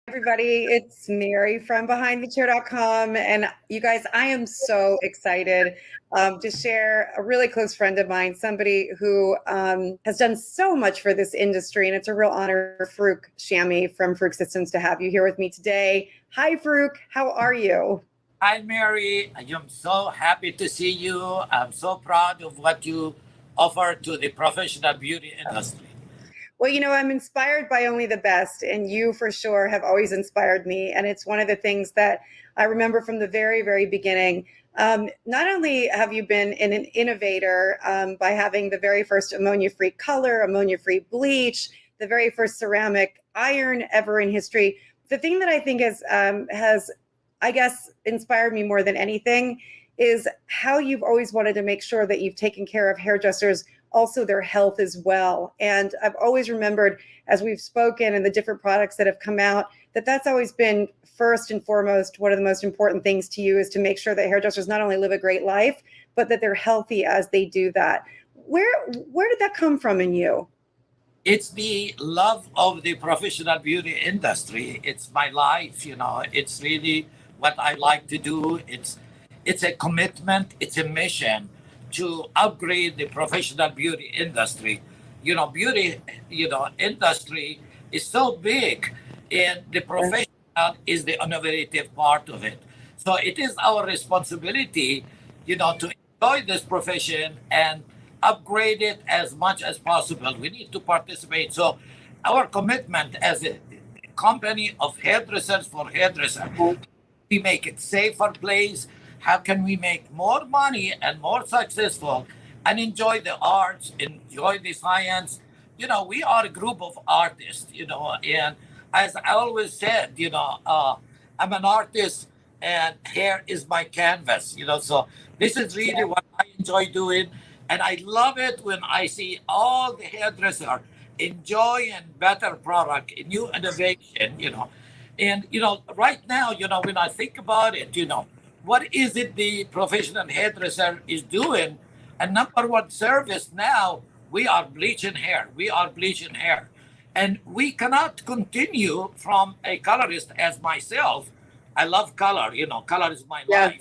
Everybody, it's Mary from BehindTheChair.com. And you guys, I am so excited to share a really close friend of mine, somebody who has done so much for this industry. And it's a real honor, Farouk Shami from Farouk Systems, to have you here with me today. Hi, Farouk. How are you? Hi, Mary. I am so happy to see you. I'm so proud of what you offer to the professional beauty industry. Well, I'm inspired by only the best, and you for sure have always inspired me. And it's one of the things that I remember from the very, very beginning. Not only have you been an innovator by having the very first ammonia-free color, ammonia-free bleach, the very first ceramic iron ever in history. The thing that I think has, I guess, inspired me more than anything is how you've always wanted to make sure that you've taken care of hairdressers, also their health as well. And I've always remembered, as we've spoken and the different products that have come out, that that's always been first and foremost one of the most important things to you, is to make sure that hairdressers not only live a great life, but that they're healthy as they do that. Where did that come from in you? It's the love of the professional beauty industry. It's my life, It's really what I like to do. It's a commitment, it's a mission to upgrade the professional beauty industry. Beauty, industry is so big, and the professional is the innovative part of it. So it is our responsibility, to enjoy this profession and upgrade it as much as possible. We need to participate. So our commitment as a company of hairdressers for hairdressers, we make it safer place. How can we make more money and more successful and enjoy the arts, enjoy the science? We are a group of artists, and as I always said, I'm an artist and hair is my canvas, so this is really what I enjoy doing. And I love it when I see all the hairdressers enjoying better product, new innovation, And, right now, when I think about it, what is it the professional hairdresser is doing? And number one service now, we are bleaching hair. We are bleaching hair. And we cannot continue from a colorist as myself. I love color, color is my life.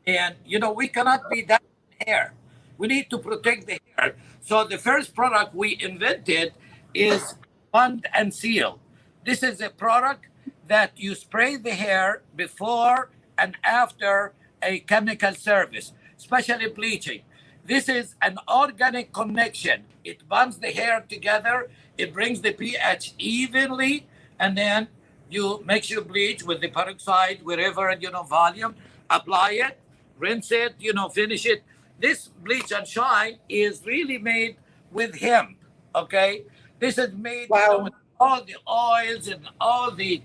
And, we cannot be that hair. We need to protect the hair. So the first product we invented is Bond and Seal. This is a product that you spray the hair before and after a chemical service, especially bleaching. This is an organic connection. It bonds the hair together. It brings the pH evenly, and then you makes you bleach with the peroxide wherever volume. Apply it, rinse it, finish it. This bleach and shine is really made with hemp. Okay, this is made with all the oils and all the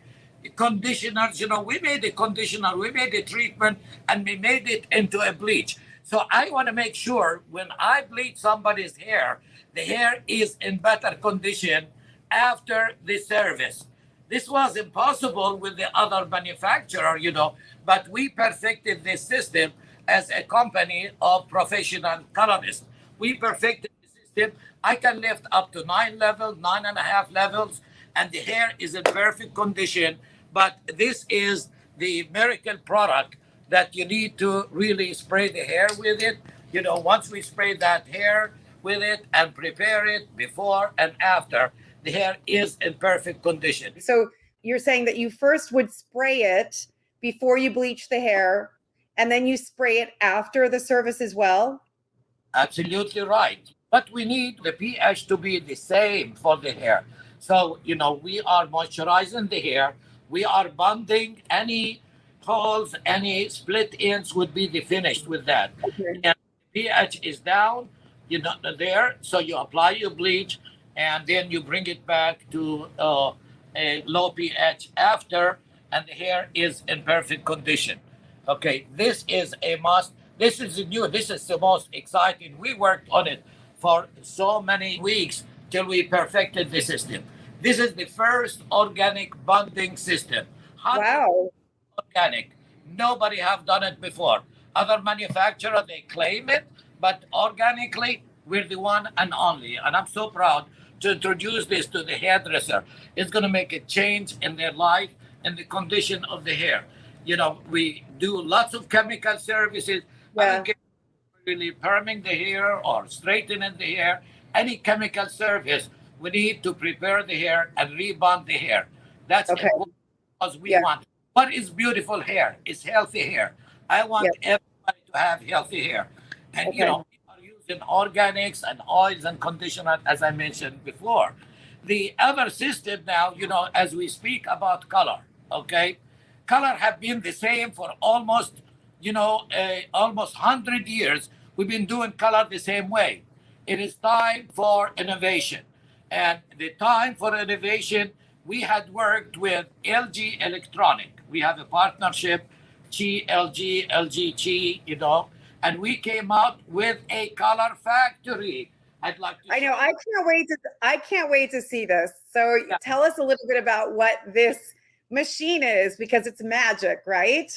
conditioners. We made a conditioner, we made a treatment, and we made it into a bleach. So I want to make sure when I bleach somebody's hair, the hair is in better condition after the service. This was impossible with the other manufacturer, but we perfected this system as a company of professional colorists. We perfected the system. I can lift up to 9.5 levels, and the hair is in perfect condition. But this is the miracle product that you need to really spray the hair with it. Once we spray that hair with it and prepare it before and after, the hair is in perfect condition. So you're saying that you first would spray it before you bleach the hair, and then you spray it after the service as well? Absolutely right. But we need the pH to be the same for the hair. So, we are moisturizing the hair. We are bonding any holes, any split ends would be the finished with that. Okay. And pH is down, there. So you apply your bleach and then you bring it back to a low pH after, and the hair is in perfect condition. Okay, this is a must. This is new. This is the most exciting. We worked on it for so many weeks till we perfected the system. This is the first organic bonding system. Wow. Organic. Nobody have done it before. Other manufacturer, they claim it, but organically, we're the one and only. And I'm so proud to introduce this to the hairdresser. It's going to make a change in their life and the condition of the hair. You know, we do lots of chemical services. I Yeah. don't care really perming the hair or straightening the hair, any chemical service, we need to prepare the hair and rebond the hair. That's Okay. important because we Yeah. want what is beautiful hair? It's healthy hair. I want Yeah. everybody to have healthy hair. And you Okay. know, we are using organics and oils and conditioner as I mentioned before. The other system now, you know, as we speak about color, okay? Color have been the same for almost, you know, almost 100 years. We've been doing color the same way. It is time for innovation. And the time for innovation, we had worked with LG Electronic. We have a partnership, LG, Chi, you know, and we came out with a color factory. I'd like to I know. show I can't wait to see this. So you. tell us a little bit about what this machine is, because it's magic, right?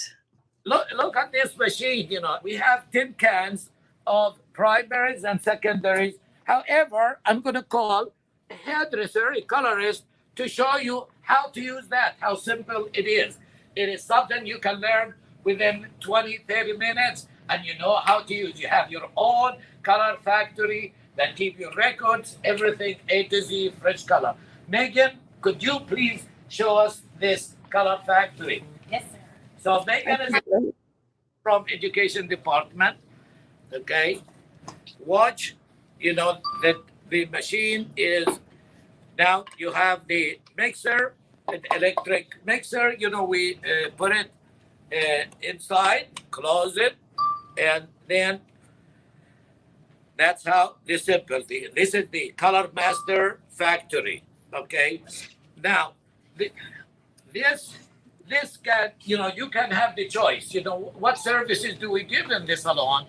Look at this machine. You know, we have tin cans of primaries and secondaries. However, I'm going to call a hairdresser, a colorist, to show you how to use that, how simple it is. It is something you can learn within 20, 30 minutes, and you know how to use. You have your own color factory that keep your records, everything A to Z, fresh color. Megan, could you please show us this color factory? Yes, sir. So Megan is from education department. Okay, watch. You know that the machine is now. You have the mixer, the electric mixer. You know we put it inside, close it, and then that's how this simple. This is the Color Master factory. Okay, now the, this this can, you know, you can have the choice. You know, what services do we give in the salon?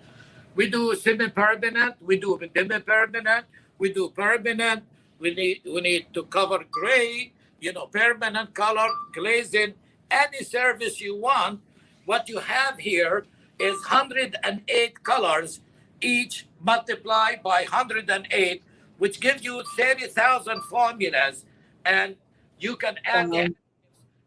We do semi-permanent, we do demi-permanent, we do permanent. We need to cover gray, you know, permanent color, glazing, any service you want. What you have here is 108 colors, each multiplied by 108, which gives you 30,000 formulas, and you can add the.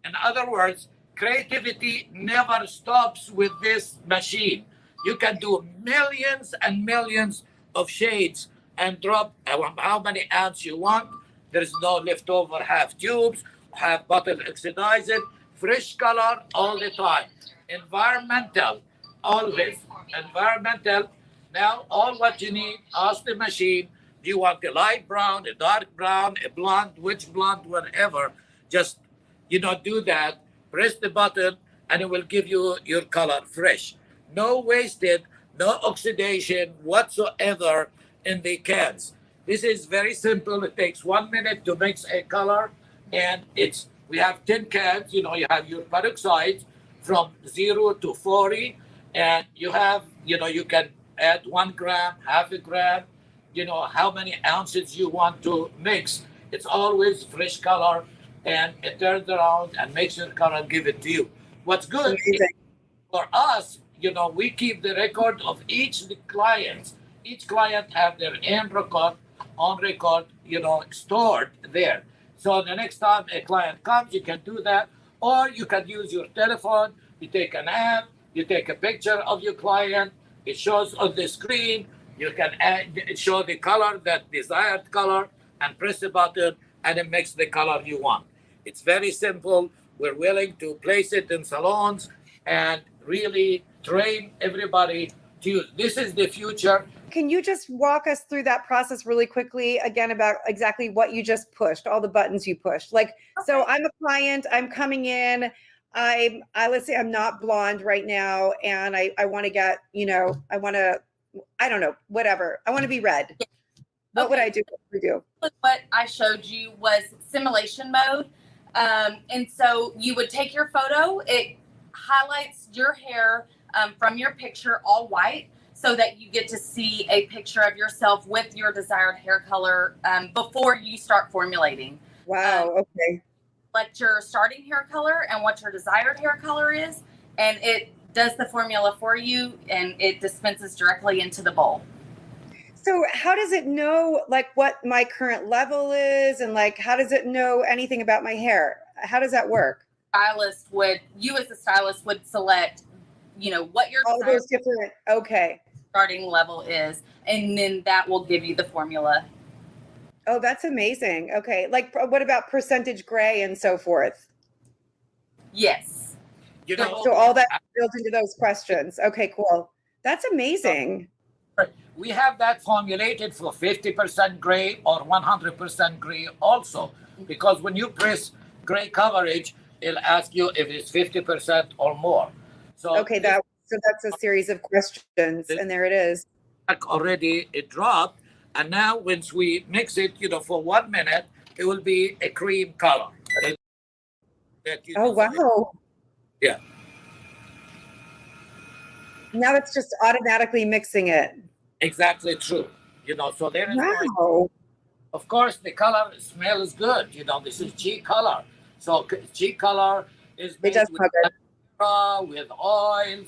In other words, creativity never stops with this machine. You can do millions and millions of shades and drop how many ounce you want. There's no leftover half tubes, half bottle oxidized, fresh color all the time. Environmental, always. Environmental. Now, all what you need, ask the machine. Do you want a light brown, a dark brown, a blonde, which blonde, whatever? Just do that, press the button, and it will give you your color fresh. No wasted, no oxidation whatsoever in the cans. This is very simple. It takes 1 minute to mix a color, and we have 10 cans. You have your peroxides from 0 to 40, and you can add 1 gram, half a gram, how many ounces you want to mix. It's always fresh color, and it turns around and makes your color and give it to you. What's good for us, we keep the record of each client. Each client have their own record, stored there. So the next time a client comes, you can do that, or you can use your telephone. You take an app, you take a picture of your client. It shows on the screen. You can show the color, that desired color, and press the button, and it makes the color you want. It's very simple. We're willing to place it in salons and really train everybody to use. This is the future. Can you just walk us through that process really quickly again about exactly what you just pushed, all the buttons you pushed? So I'm a client, I'm coming in, I let's say I'm not blonde right now, and I want to get, I don't know, whatever. I want to be red. What would I do? What I showed you was simulation mode. And so you would take your photo, it highlights your hair from your picture all white, so that you get to see a picture of yourself with your desired hair color before you start formulating. Wow, okay. Select your starting hair color and what your desired hair color is, and it does the formula for you, and it dispenses directly into the bowl. So how does it know what my current level is, and how does it know anything about my hair? How does that work? you as the stylist would select, what your All those different, okay. starting level is, and then that will give you the formula. Oh, that's amazing. Okay. Like, what about percentage gray and so forth? Yes. So all that built into those questions. Okay, cool. That's amazing. We have that formulated for 50% gray or 100% gray also, because when you press gray coverage, it'll ask you if it's 50% or more. So okay, so that's a series of questions, and there it is. Already it dropped, and now once we mix it, for 1 minute, it will be a cream color. Oh, wow. Yeah. Now it's just automatically mixing it. Exactly true. So there is Wow. of course, the color smells good. This is G color. So G color is made with oils,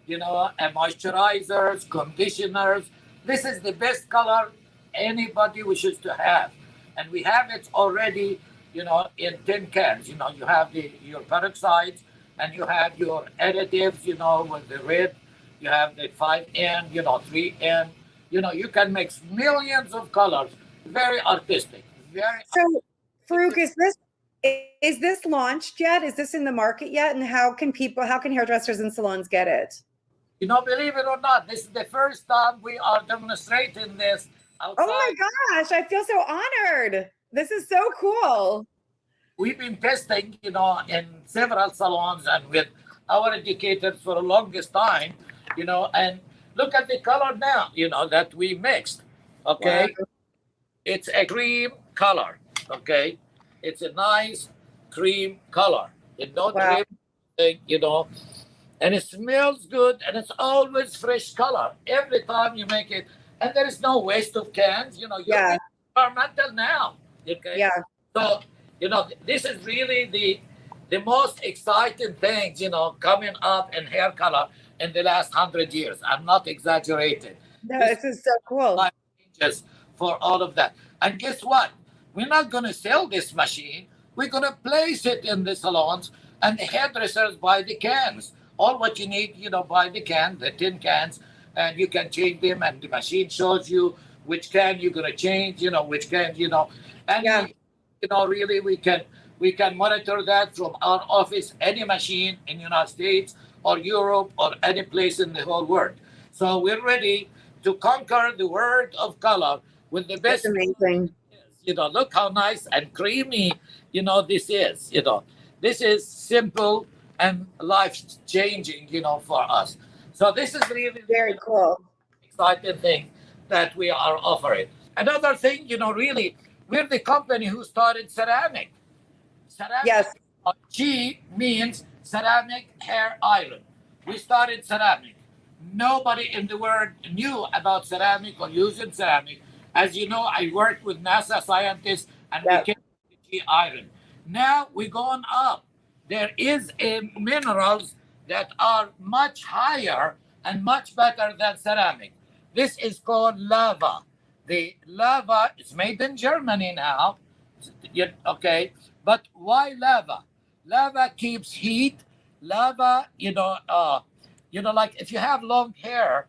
and moisturizers, conditioners. This is the best color anybody wishes to have. And we have it already, in tin cans. You have your peroxides, and you have your additives, with the red. You have the 5N, 3N. You can mix millions of colors. Very artistic. So, Farouk, is this launched yet? Is this in the market yet? And how can hairdressers and salons get it? Believe it or not, this is the first time we are demonstrating this outside. Oh my gosh, I feel so honored. This is so cool. We've been testing, in several salons and with our educators for the longest time, and look at the color now, that we mixed. Okay. Wow. It's a cream color. Okay. It's a nice cream color. It don't drip, and it smells good, and it's always fresh color every time you make it. And there is no waste of cans. You're environmental now. Okay. Yeah. So, this is really the most exciting things, coming up in hair color in the last 100 years. I'm not exaggerating. No, this is so cool. Just for all of that. And guess what? We're not going to sell this machine. We're going to place it in the salons, and the hairdressers buy the cans. All what you need, buy the can, the tin cans, and you can change them, and the machine shows you which can you're going to change, which can, and really we can monitor that from our office, any machine in the United States or Europe or any place in the whole world. So we're ready to conquer the world of color with the best. That's amazing. Look how nice and creamy, this is. This is simple and life-changing, for us. So this is really very cool, exciting thing that we are offering. Another thing, really, we're the company who started ceramic. Yes. G means ceramic hair iron. We started ceramic. Nobody in the world knew about ceramic or using ceramic. As you know, I worked with NASA scientists, and we came to G iron. Now we're going up. There is minerals that are much higher and much better than ceramic. This is called lava. The lava is made in Germany now. Okay, but why lava? Lava keeps heat. Lava, like if you have long hair,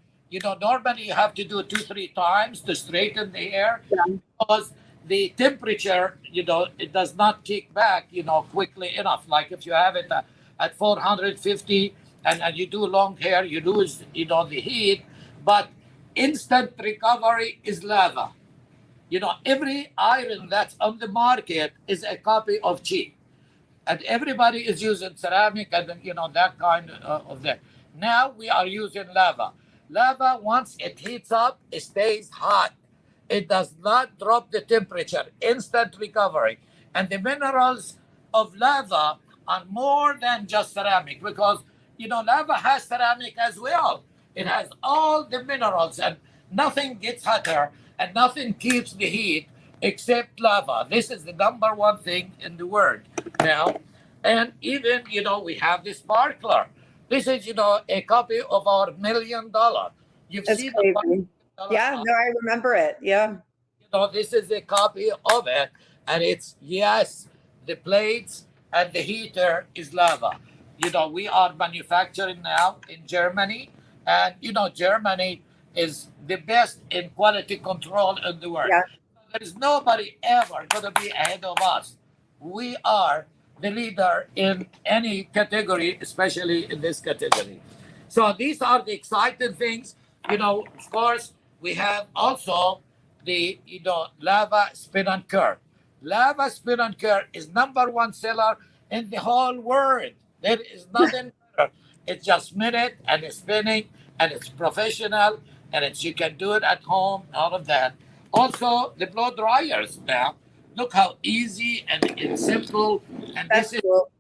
normally you have to do 2-3 times to straighten the hair, because the temperature, it does not kick back, quickly enough. Like if you have it at 450 and you do long hair, you lose, the heat. But instant recovery is lava. Every iron that's on the market is a copy of G. And everybody is using ceramic and, that kind of that. Now we are using lava. Lava, once it heats up, it stays hot. It does not drop the temperature. Instant recovery. And the minerals of lava are more than just ceramic, because, lava has ceramic as well. It has all the minerals, and nothing gets hotter and nothing keeps the heat except lava. This is the number one thing in the world now. And even, we have the sparkler. This is, a copy of our $1 million. You've That's seen crazy. Yeah, no, I remember it. Yeah. This is a copy of it. And it's, yes, the plates and the heater is lava. We are manufacturing now in Germany, and Germany is the best in quality control in the world. Yeah. There is nobody ever going to be ahead of us. We are the leader in any category, especially in this category. So these are the exciting things. Of course, we have also the lava spin and curl. Lava spin and curl is number one seller in the whole world. There is nothing better. It's just spin it and it's spinning and it's professional and you can do it at home, all of that. Also, the blow dryers now. Look how easy and it's simple. And That's this is cool.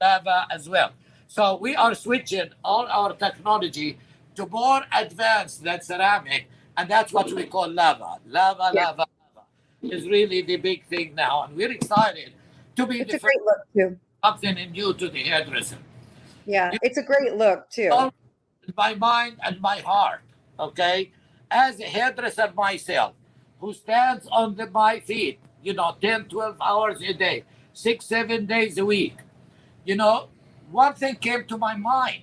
lava as well. So we are switching all our technology to more advanced than ceramic, and that's what we call lava. Lava, Yeah. lava, lava is really the big thing now, and we're excited to be It's the a first great look too. something new to the hairdresser. Yeah, it's a great look too. All in my mind and my heart, okay? As a hairdresser myself, who stands on my feet, 10, 12 hours a day, 6, 7 days a week, one thing came to my mind.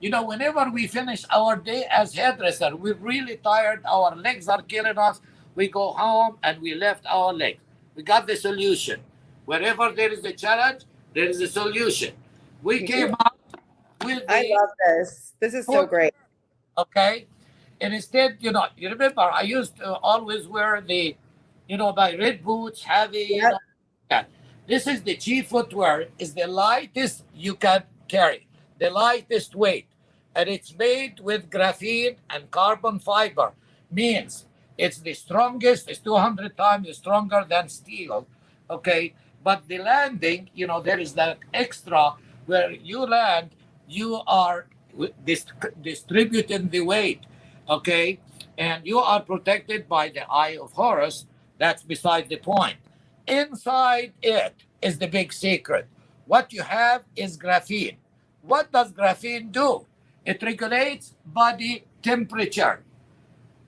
Whenever we finish our day as hairdresser, we're really tired, our legs are killing us. We go home and we left our legs. We got the solution. Wherever there is a challenge, there is a solution. We You came do. up with I the love this. This is so Footwear, great. okay? And instead, you remember I used to always wear the, my red boots, heavy, Yep. that. This is the G footwear, is the lightest you can carry, the lightest weight. And it's made with graphene and carbon fiber. Means it's the strongest, it's 200 times stronger than steel. Okay. But the landing, there is that extra where you land, you are distributing the weight. Okay. And you are protected by the eye of Horus. That's beside the point. Inside it is the big secret. What you have is graphene. What does graphene do? It regulates body temperature.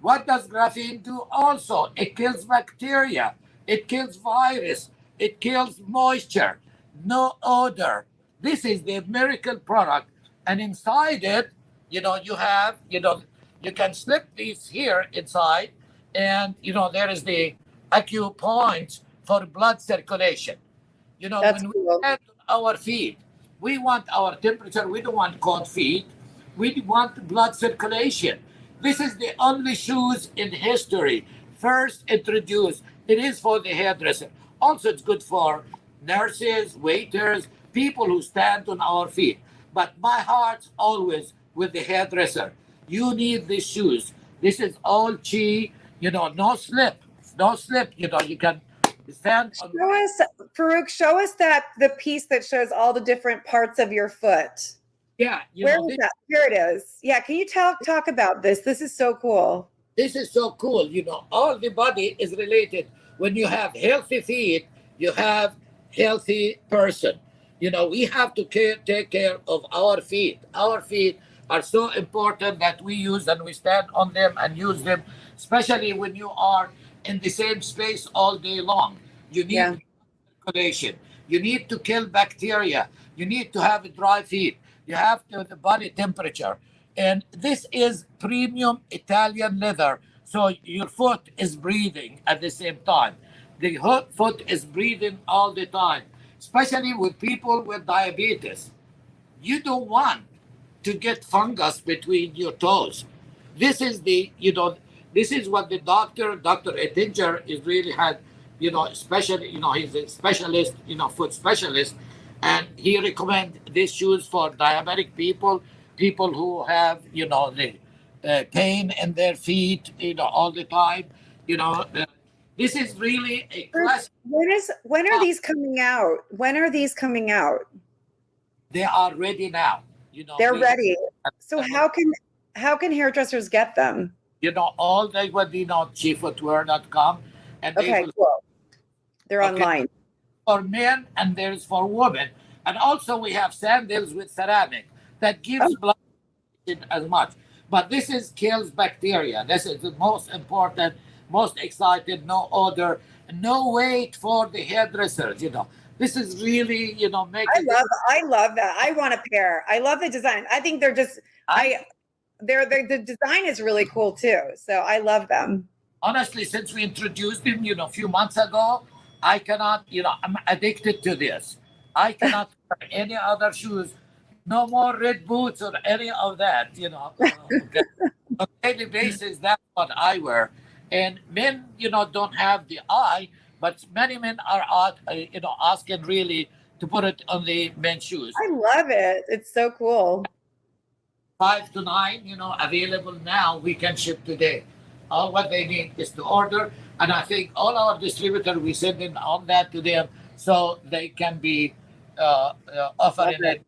What does graphene do also? It kills bacteria. It kills virus. It kills moisture. No odor. This is the miracle product. And inside it, you have, you can slip these here inside. And, there is the acupoints for blood circulation. That's When we cool. stand on our feet, we want our temperature. We don't want cold feet. We want blood circulation. This is the only shoes in history first introduced. It is for the hairdresser. Also, it's good for nurses, waiters, people who stand on our feet. But my heart's always with the hairdresser. You need these shoes. This is all chi, no slip. No slip. You can stand on. Show us, Farouk, show us the piece that shows all the different parts of your foot. Yeah, Where is that? Here it is. Yeah, can you talk about this? This is so cool. This is so cool. All the body is related. When you have healthy feet, you have healthy person. We have to take care of our feet. Our feet are so important that we use and we stand on them and use them, especially when you are in the same space all day long. You need circulation. You need to kill bacteria. You need to have dry feet. You have to have the body temperature. And this is premium Italian leather. So your foot is breathing at the same time. The foot is breathing all the time, especially with people with diabetes. You don't want to get fungus between your toes. This is this is what the Dr. Ettinger, is really had, especially, he's a specialist, foot specialist, and he recommend these shoes for diabetic people, people who have, the pain in their feet, all the time, this is really a classic. When are these coming out? When are these coming out? They are ready now. They're ready. So how can hairdressers get them? All they would chieffootwear.com, and Okay, cool. They're online. For men and there's for women. And also we have sandals with ceramic that gives blood as much. But this is kills bacteria. This is the most important, most excited, no odor, no wait for the hairdressers. This is really, make I it. love that. I want a pair. I love the design. I think they're just the design is really cool too. So I love them. Honestly, since we introduced him, a few months ago, I cannot, I'm addicted to this. I cannot wear any other shoes, no more red boots or any of that, Okay. On a daily basis, that's what I wear. And men, don't have the eye, but many men are out, asking really to put it on the men's shoes. I love it. It's so cool. 5 to 9, available now. We can ship today. All what they need is to order, and I think all our distributors we send in on that to them so they can be offering a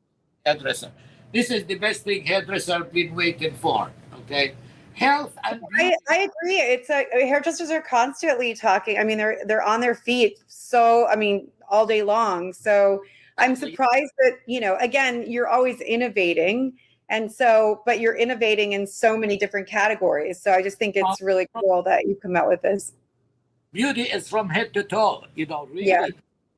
hairdresser. This is the best thing hairdresser been waiting for. Okay, health and beauty. I agree. It's hairdressers are constantly talking. I mean, they're on their feet. So I mean, all day long. So I'm surprised that again, you're always innovating. And so, but you're innovating in so many different categories. So I just think it's really cool that you come out with this. Beauty is from head to toe. Really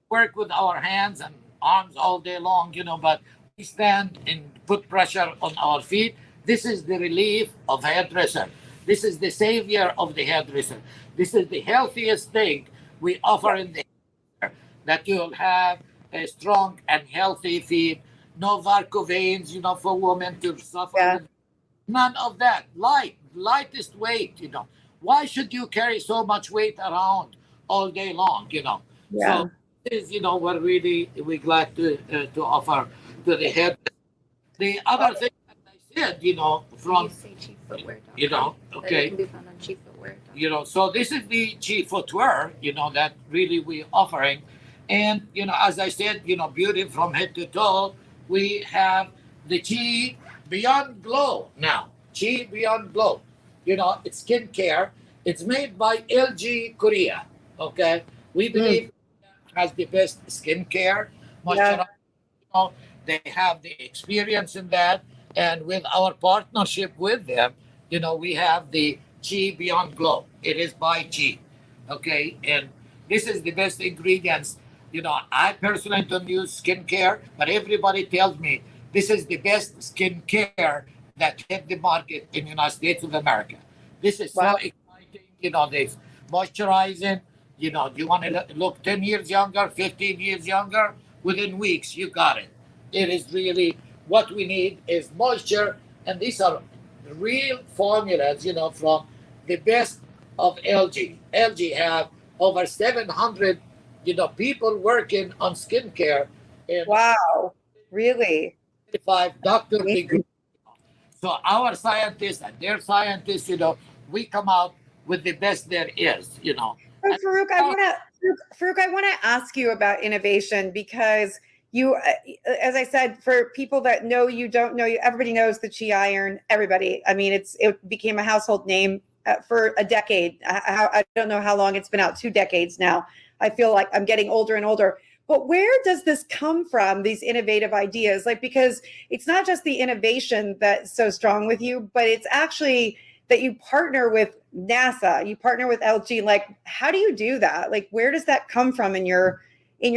work with our hands and arms all day long. But we stand and put pressure on our feet. This is the relief of hairdresser. This is the savior of the hairdresser. This is the healthiest thing we offer in the hair, that you'll have a strong and healthy feet. No varicose veins, for women to suffer. Yeah. None of that. Lightest weight, Why should you carry so much weight around all day long, Yeah. So this is, what really we're glad to offer to the head. The other thing that I said, from, okay. It can be found on cheapfootwear.com. So this is the cheap footwear, that really we're offering. And, as I said, beauty from head to toe. We have the Chi Beyond Glow now. Chi Beyond Glow. It's skincare. It's made by LG Korea. Okay. We believe it has the best skincare. Moisturizer. They have the experience in that. And with our partnership with them, we have the Chi Beyond Glow. It is by Chi. Okay. And this is the best ingredients. I personally don't use skincare, but everybody tells me this is the best skincare that hit the market in the United States of America. This is so exciting. They're moisturizing. You want to look 10 years younger, 15 years younger, within weeks, you got it. It is really what we need is moisture. And these are real formulas, from the best of LG. LG have over 700 people working on skincare. And wow, really? 5 doctor degree. So our scientists and their scientists, we come out with the best there is, So Farouk, I want to ask you about innovation because you, as I said, for people that know you, don't know you, everybody knows the Chi Iron. Everybody. I mean, it became a household name for a decade. I don't know how long it's been out. 2 decades now. I feel like I'm getting older and older. But where does this come from, these innovative ideas? Because it's not just the innovation that's so strong with you, but it's actually that you partner with NASA, you partner with LG. How do you do that? Where does that come from in your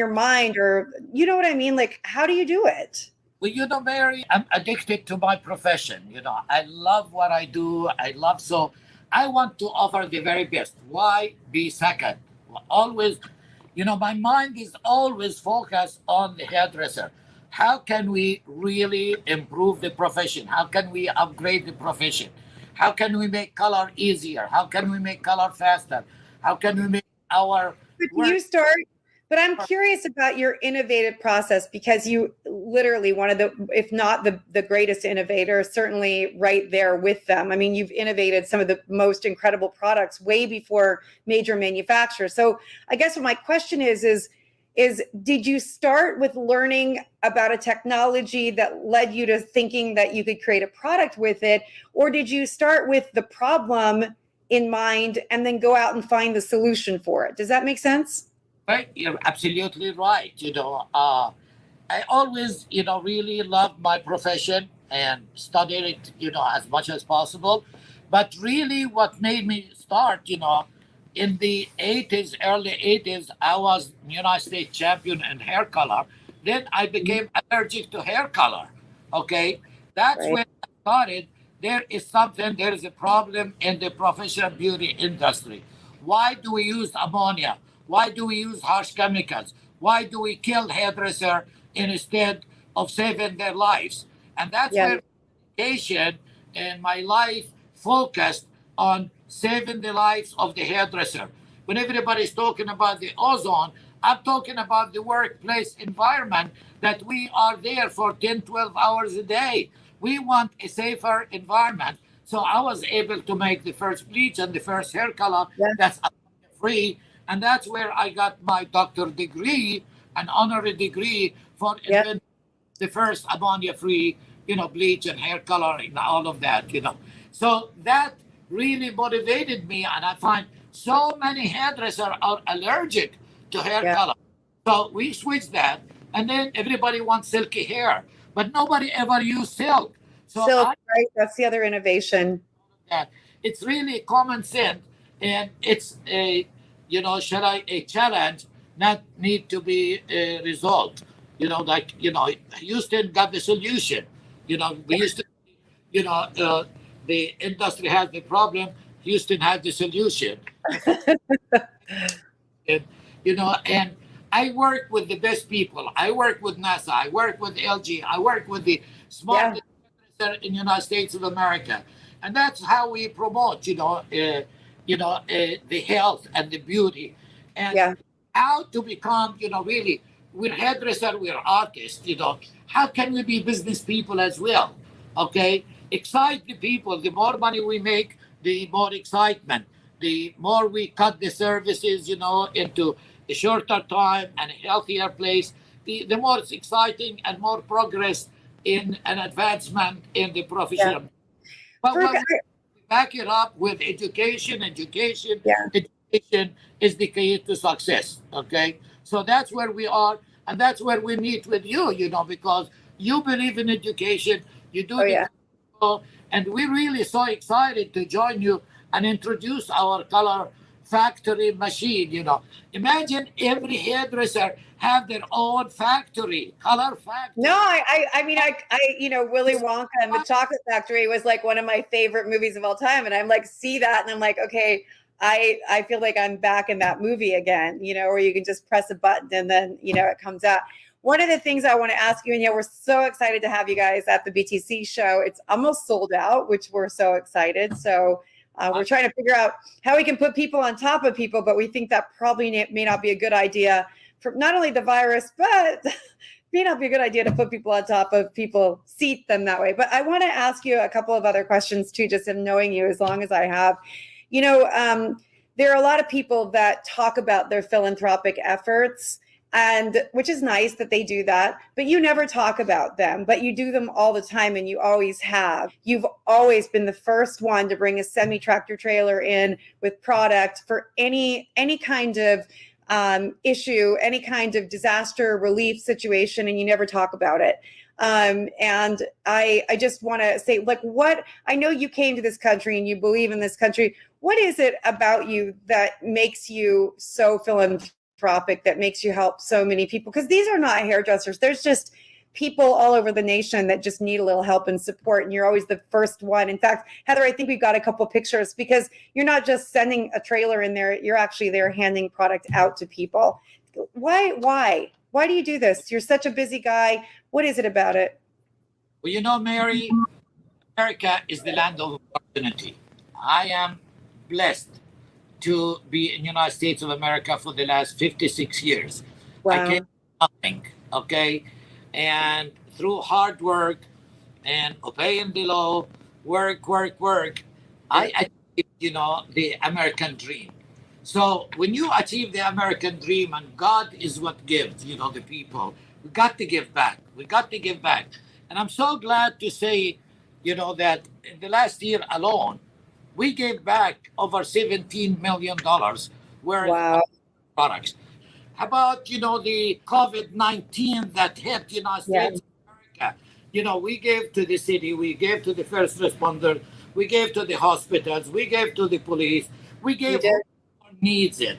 mind? Or, you know what I mean? How do you do it? Well, Mary, I'm addicted to my profession. I love what I do. So I want to offer the very best. Why be second? Always, my mind is always focused on the hairdresser. How can we really improve the profession? How can we upgrade the profession? How can we make color easier? How can we make color faster? How can we make our But I'm curious about your innovative process because you literally one of the, if not the greatest innovator, certainly right there with them. I mean, you've innovated some of the most incredible products way before major manufacturers. So I guess what my question is did you start with learning about a technology that led you to thinking that you could create a product with it? Or did you start with the problem in mind and then go out and find the solution for it? Does that make sense? Right, you're absolutely right. I always, really loved my profession and studied it, as much as possible. But really what made me start, in the 80s, early 80s, I was United States champion in hair color. Then I became allergic to hair color. Okay, that's Right. when I started. There is a problem in the professional beauty industry. Why do we use ammonia? Why do we use harsh chemicals? Why do we kill hairdresser instead of saving their lives? And that's Yeah. where education and my life focused on saving the lives of the hairdresser. When everybody's talking about the ozone, I'm talking about the workplace environment that we are there for 10, 12 hours a day. We want a safer environment. So I was able to make the first bleach and the first hair color Yeah. that's free. And that's where I got my doctor degree, an honorary degree for Yeah. inventing the first ammonia-free, bleach and hair color and all of that. So that really motivated me, and I find so many hairdressers are allergic to hair Yeah. color. So we switched that, and then everybody wants silky hair, but nobody ever used silk. So Silk, I right? That's the other innovation. that it's really common sense, and it's a challenge not need to be resolved. Houston got the solution. We used to, the industry has the problem. Houston has the solution. And I work with the best people. I work with NASA. I work with LG. I work with the smartest in the United States of America, and that's how we promote, the health and the beauty, and Yeah. how to become, really, we're hairdresser, we're artists, how can we be business people as well? Okay, excite the people. The more money we make, the more excitement. The more we cut the services, into a shorter time and a healthier place, the more it's exciting and more progress in an advancement in the professional. But Farouk, when we back it up with education, Yeah. education is the key to success. Okay, so that's where we are, and that's where we meet with you. Because you believe in education, you do Oh, yeah. and we're really so excited to join you and introduce our color factory machine. Imagine every hairdresser have their own factory, color factory. No, I mean, Willy Wonka and the Chocolate Factory was like one of my favorite movies of all time. And I'm like, see that. And I'm like, okay, I feel like I'm back in that movie again, where you can just press a button and then, it comes out. One of the things I want to ask you, and we're so excited to have you guys at the BTC show. It's almost sold out, which we're so excited. So we're trying to figure out how we can put people on top of people, but we think that probably may not be a good idea for not only the virus, but may not be a good idea to put people on top of people, seat them that way. But I want to ask you a couple of other questions too, just in knowing you as long as I have. There are a lot of people that talk about their philanthropic efforts, and which is nice that they do that, but you never talk about them, but you do them all the time, and you always have. You've always been the first one to bring a semi-tractor trailer in with product for any kind of issue, any kind of disaster relief situation, and you never talk about it. And I just want to say, what I know you came to this country and you believe in this country. What is it about you that makes you so philanthropic, that makes you help so many people? Because these are not hairdressers. There's just people all over the nation that just need a little help and support. And you're always the first one. In fact, Heather, I think we've got a couple pictures, because you're not just sending a trailer in there. You're actually there handing product out to people. Why do you do this? You're such a busy guy. What is it about it? Well, Mary, America is the land of opportunity. I am blessed to be in the United States of America for the last 56 years. Wow. I came from nothing, okay? And through hard work and obeying the law, work, I achieved, the American dream. So when you achieve the American dream, and God is what gives, the people, we got to give back. And I'm so glad to say, that in the last year alone, we gave back over $17 million worth of products. How about, the COVID-19 that hit the United States of America? We gave to the city, we gave to the first responders, we gave to the hospitals, we gave to the police, we gave needs it,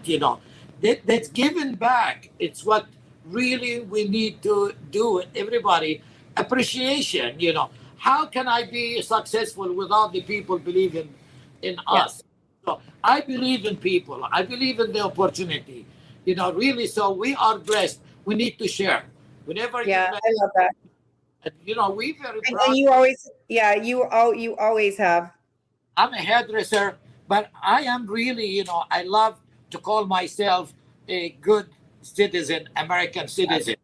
that's given back. It's what really we need to do. Everybody, appreciation, how can I be successful without the people believing in us? So I believe in people. I believe in the opportunity, really. So we are blessed. We need to share. Whenever Yeah, I love that. we very And proud. you always, yeah, you always have. I'm a hairdresser, but I am really, I love to call myself a good citizen, American citizen.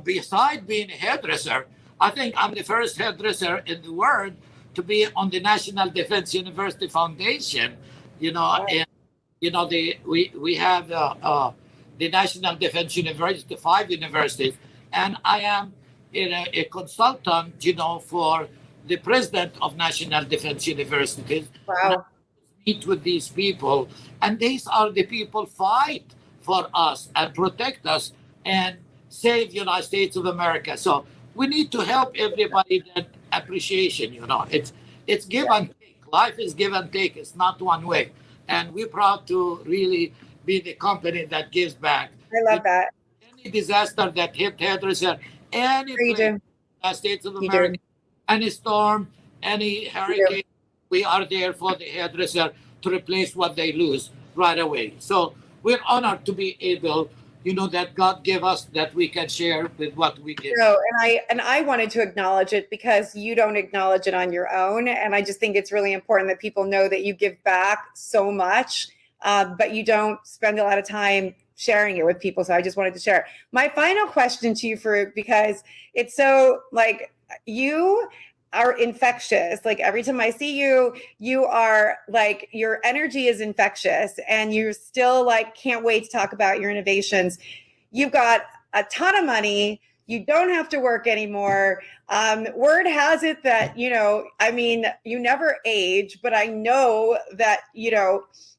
Beside being a hairdresser, I think I'm the first hairdresser in the world to be on the National Defense University Foundation. And we have the National Defense University, 5 universities, and I am a consultant, for the president of National Defense Universities. And I Wow. meet with these people, and these are the people fight for us and protect us and save United States of America. So we need to help everybody. That appreciation, it's give and take. Life is give and take. It's not one way, and we're proud to really be the company that gives back. I love that. Any disaster that hit hairdresser, any You place do. in the United States of You do. America, any storm, any hurricane, we are there for the hairdresser to replace what they lose right away. So we're honored to be able, that God gave us, that we can share with what we give. No, and I wanted to acknowledge it because you don't acknowledge it on your own, and I just think it's really important that people know that you give back so much, but you don't spend a lot of time sharing it with people. So I just wanted to share. My final question to you, Farouk, because it's so you are infectious. Like every time I see you, you are like, your energy is infectious, and you still can't wait to talk about your innovations. You've got a ton of money. You don't have to work anymore. Word has it that, you never age, but I know that,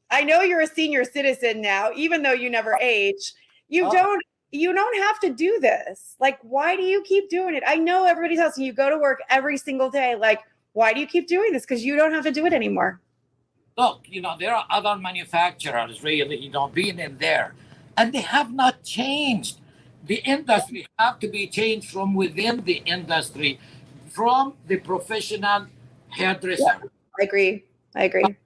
I know you're a senior citizen now, even though you never age. You don't have to do this. Why do you keep doing it? I know everybody tells you go to work every single day. Why do you keep doing this? Because you don't have to do it anymore. Look, there are other manufacturers really, being in there, and they have not changed. The industry have to be changed from within the industry, from the professional hairdresser. Yeah, I agree.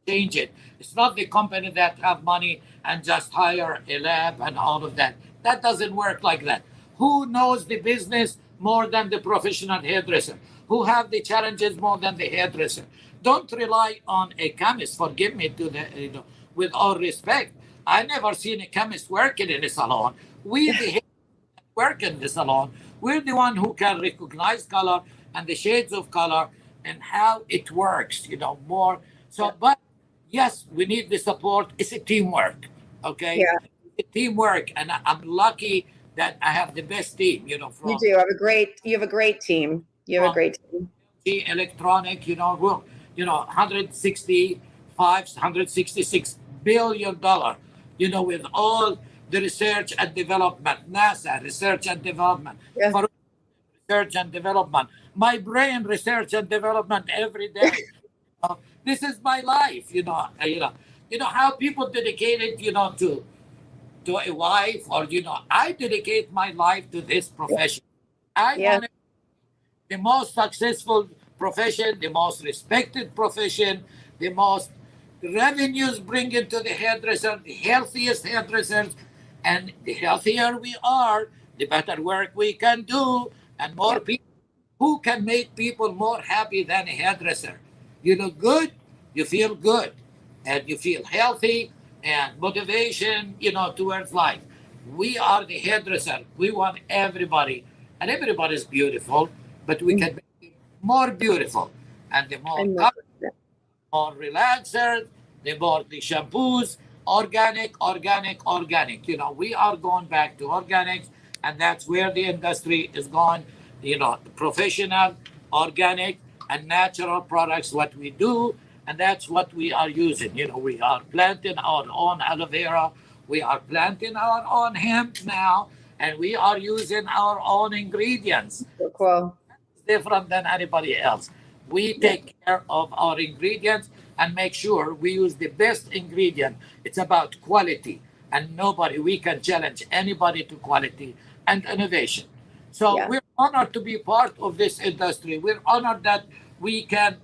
Change it. It's not the company that have money and just hire a lab and all of that. That doesn't work like that. Who knows the business more than the professional hairdresser? Who have the challenges more than the hairdresser? Don't rely on a chemist. Forgive me with all respect. I never seen a chemist working in a salon. We the work in the salon. We're the one who can recognize color and the shades of color and how it works, more. So, but yes, we need the support. It's a teamwork, okay? Yeah. It's a teamwork, and I'm lucky that I have the best team, from You do. You have a great team. You have a great team. the electronic, 166 billion dollar, with all the research and development, NASA research and development, Yeah. Farouk research and development, my brain research and development every day. This is my life, how people dedicated, to a wife, or I dedicate my life to this profession. I want the most successful profession, the most respected profession, the most revenues bring into the hairdresser, the healthiest hairdressers, and the healthier we are, the better work we can do, and more people. Who can make people more happy than a hairdresser? You look good, you feel good, and you feel healthy, and motivation, towards life. We are the hairdresser. We want everybody, and everybody is beautiful, but we can make it more beautiful. And the more more relaxers, the more the shampoos, organic. We are going back to organics, and that's where the industry is going. Professional, organic, and natural products, what we do, and that's what we are using. We are planting our own aloe vera, we are planting our own hemp now, and we are using our own ingredients. So cool. Different than anybody else. We take care of our ingredients and make sure we use the best ingredient. It's about quality, and we can challenge anybody to quality and innovation. So Yeah. we're honored to be part of this industry. We're honored that we can,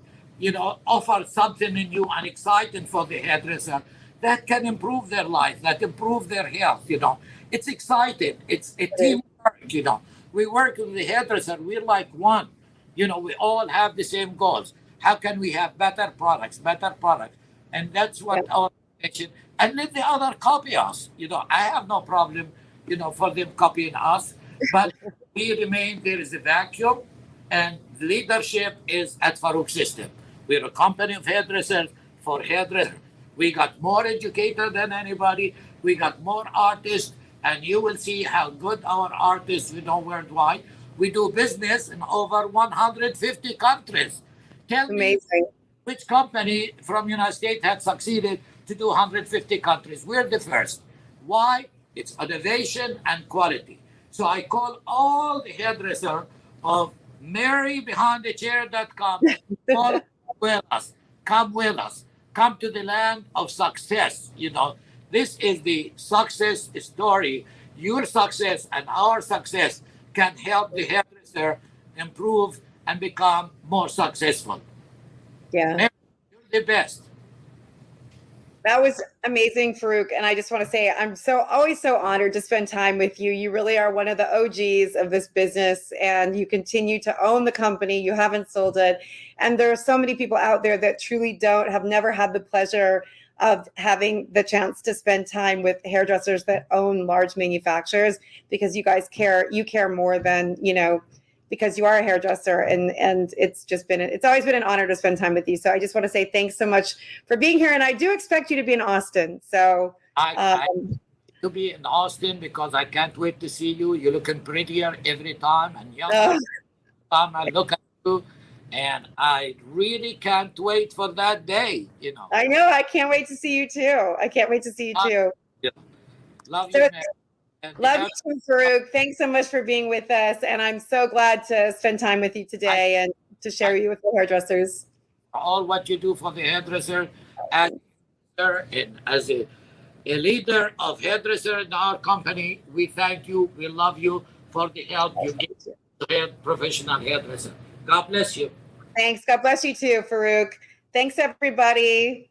offer something new and exciting for the hairdresser that can improve their life, that improve their health. It's exciting. It's a teamwork. We work with the hairdresser. We're like one. We all have the same goals. How can we have better products, and that's Yeah. what our mission. And let the other copy us. I have no problem, for them copying us, but we remain. There is a vacuum, and leadership is at Farouk System. We're a company of hairdressers for hairdressers. We got more educated than anybody. We got more artists, and you will see how good our artists, worldwide. We do business in over 150 countries. Tell me Amazing. which company from United States had succeeded to do 150 countries. We're the first. Why? It's innovation and quality. So I call all the hairdresser of MaryBehindTheChair.com. All with us. Come with us. Come to the land of success. This is the success story. Your success and our success can help the hairdresser improve and become more successful. Yeah. Mary, you're the best. That was amazing, Farouk. And I just want to say, I'm always so honored to spend time with you. You really are one of the OGs of this business, and you continue to own the company. You haven't sold it. And there are so many people out there that truly have never had the pleasure of having the chance to spend time with hairdressers that own large manufacturers, because you guys care more than, because you are a hairdresser, and it's always been an honor to spend time with you. So I just want to say thanks so much for being here, and I do expect you to be in Austin. So I to be in Austin because I can't wait to see you. You're looking prettier every time and younger every time I look at you, and I really can't wait for that day. I know. I can't wait to see you too. Yeah. Love So you, man. love you too, Farouk. Thanks so much for being with us, and I'm so glad to spend time with you today and to share you with the hairdressers. All what you do for the hairdresser, as a leader of hairdresser in our company, we thank you. We love you for the help you give to professional hairdresser. God bless you. Thanks. God bless you too, Farouk. Thanks, everybody.